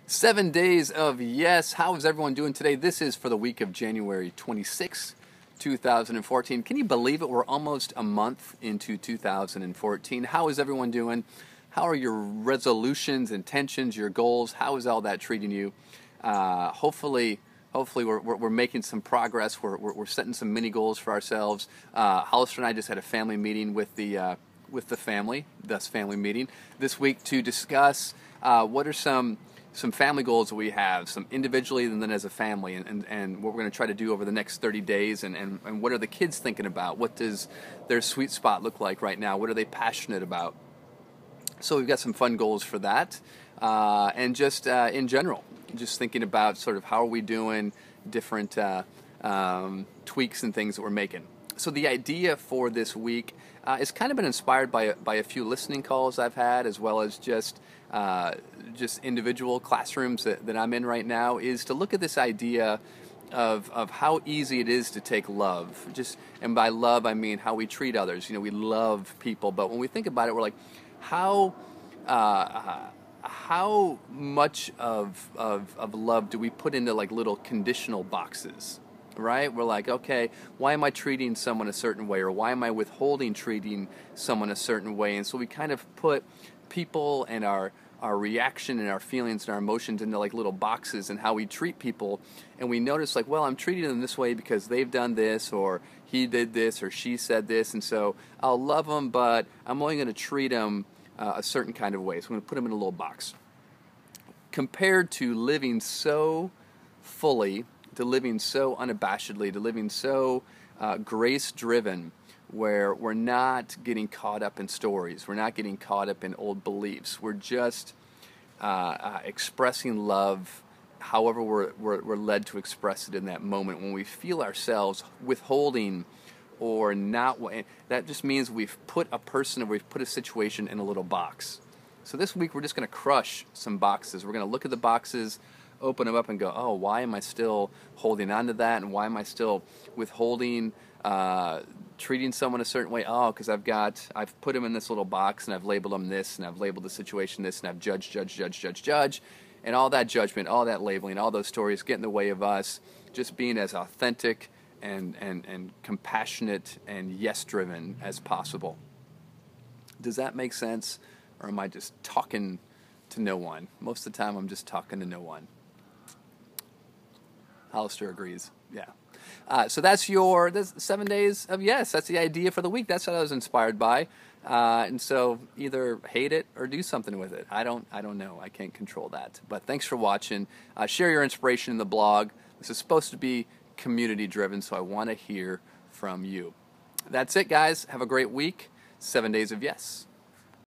7 days of yes. How is everyone doing today? This is for the week of January 26, 2014. Can you believe it? We're almost a month into 2014. How is everyone doing? How are your resolutions, intentions, your goals? How is all that treating you? Hopefully we're making some progress. We're setting some mini goals for ourselves. Hollister and I just had a family meeting with the family, thus family meeting, this week to discuss what are some family goals that we have, some individually and then as a family, and what we're going to try to do over the next 30 days, and what are the kids thinking about? What does their sweet spot look like right now? What are they passionate about? So we've got some fun goals for that, and just in general, just thinking about sort of how are we doing, different tweaks and things that we're making. So the idea for this week has kind of been inspired by a few listening calls I've had, as well as just individual classrooms that I'm in right now, is to look at this idea of how easy it is to take love. And by love I mean how we treat others. You know, we love people, but when we think about it, we're like, how much of love do we put into like little conditional boxes? Right? We're like, okay, why am I treating someone a certain way, or why am I withholding treating someone a certain way? And so we kind of put people and our reaction and our feelings and our emotions into like little boxes and how we treat people, and we notice like, well, I'm treating them this way because they've done this, or he did this, or she said this, and so I'll love them, but I'm only going to treat them a certain kind of way. So I'm going to put them in a little box. Compared to living so fully, to living so unabashedly, to living so grace-driven, where we're not getting caught up in stories, we're not getting caught up in old beliefs, we're just expressing love however we're led to express it in that moment. When we feel ourselves withholding or not, that just means we've put a person or we've put a situation in a little box. So this week we're just going to crush some boxes. We're going to look at the boxes, open them up and go, oh, why am I still holding on to that? And why am I still withholding treating someone a certain way? Oh, because I've put them in this little box, and I've labeled them this, and I've labeled the situation this, and I've judged. And all that judgment, all that labeling, all those stories get in the way of us just being as authentic and compassionate and yes-driven as possible. Does that make sense? Or am I just talking to no one? Most of the time I'm just talking to no one. Hollister agrees. Yeah. So that's 7 days of yes. That's the idea for the week. That's what I was inspired by. And so either hate it or do something with it. I don't know. I can't control that. But thanks for watching. Share your inspiration in the blog. This is supposed to be community driven, so I want to hear from you. That's it, guys. Have a great week. 7 days of yes.